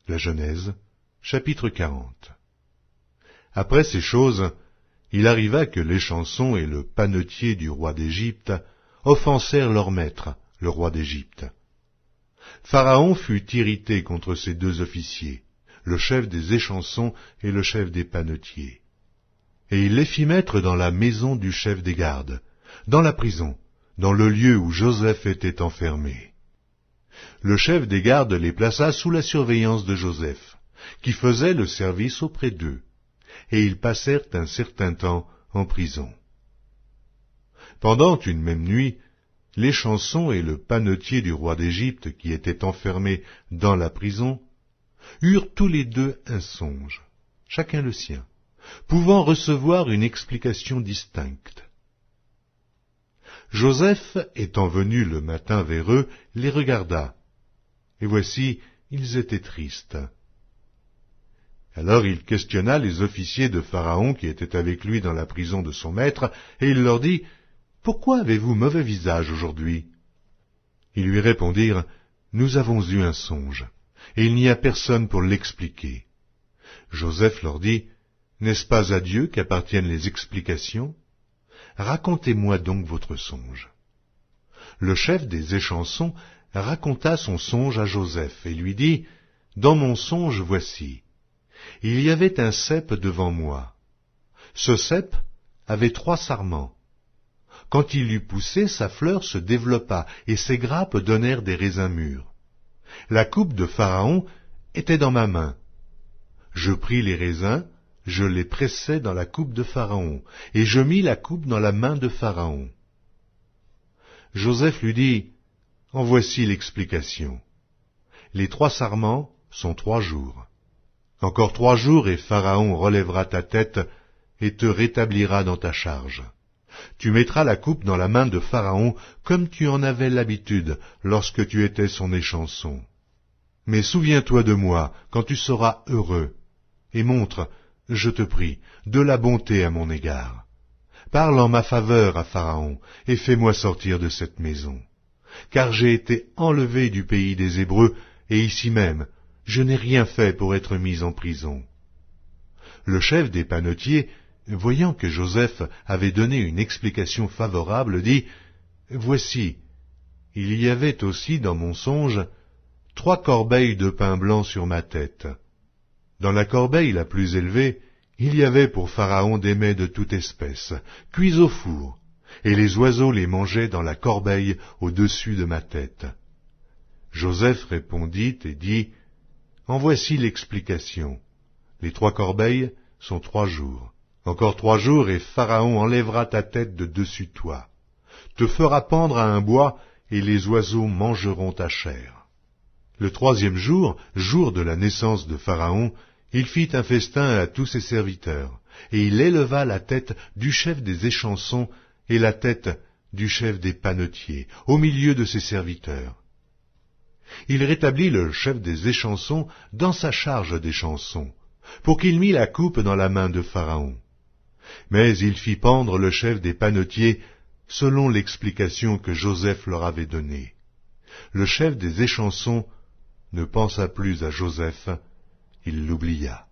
La Genèse, chapitre 40. Après ces choses, il arriva que l'échanson et le panetier du roi d'Égypte offensèrent leur maître, le roi d'Égypte. Pharaon fut irrité contre ces deux officiers, le chef des échansons et le chef des panetiers. Et il les fit mettre dans la maison du chef des gardes, dans la prison, dans le lieu où Joseph était enfermé. Le chef des gardes les plaça sous la surveillance de Joseph, qui faisait le service auprès d'eux, et ils passèrent un certain temps en prison. Pendant une même nuit, l'échanson et le panetier du roi d'Égypte, qui étaient enfermés dans la prison, eurent tous les deux un songe, chacun le sien, pouvant recevoir une explication distincte. Joseph, étant venu le matin vers eux, les regarda, et voici, ils étaient tristes. Alors il questionna les officiers de Pharaon qui étaient avec lui dans la prison de son maître, et il leur dit, « Pourquoi avez-vous mauvais visage aujourd'hui » Ils lui répondirent, « Nous avons eu un songe, et il n'y a personne pour l'expliquer. » Joseph leur dit, « N'est-ce pas à Dieu qu'appartiennent les explications ? Racontez-moi donc votre songe. » Le chef des échansons raconta son songe à Joseph et lui dit, « Dans mon songe, voici, il y avait un cep devant moi. Ce cep avait 3 sarments. Quand il eut poussé, sa fleur se développa et ses grappes donnèrent des raisins mûrs. La coupe de Pharaon était dans ma main. Je pris les raisins, je les pressai dans la coupe de Pharaon, et je mis la coupe dans la main de Pharaon. » Joseph lui dit, « En voici l'explication. Les 3 sarments sont 3 jours. Encore 3 jours et Pharaon relèvera ta tête et te rétablira dans ta charge. Tu mettras la coupe dans la main de Pharaon comme tu en avais l'habitude lorsque tu étais son échanson. Mais souviens-toi de moi quand tu seras heureux, et montre, je te prie, de la bonté à mon égard. Parle en ma faveur à Pharaon, et fais-moi sortir de cette maison. Car j'ai été enlevé du pays des Hébreux, et ici même, je n'ai rien fait pour être mis en prison. » Le chef des panetiers, voyant que Joseph avait donné une explication favorable, dit, « Voici, il y avait aussi dans mon songe 3 corbeilles de pain blanc sur ma tête. Dans la corbeille la plus élevée, il y avait pour Pharaon des mets de toute espèce, cuits au four, et les oiseaux les mangeaient dans la corbeille au-dessus de ma tête. » Joseph répondit et dit, « En voici l'explication. Les 3 corbeilles sont 3 jours. Encore 3 jours et Pharaon enlèvera ta tête de dessus toi, te fera pendre à un bois et les oiseaux mangeront ta chair. » Le 3e jour, jour de la naissance de Pharaon, il fit un festin à tous ses serviteurs, et il éleva la tête du chef des échansons et la tête du chef des panetiers, au milieu de ses serviteurs. Il rétablit le chef des échansons dans sa charge d'échanson, pour qu'il mît la coupe dans la main de Pharaon. Mais il fit pendre le chef des panetiers selon l'explication que Joseph leur avait donnée. Le chef des échansons ne pensa plus à Joseph, il l'oublia.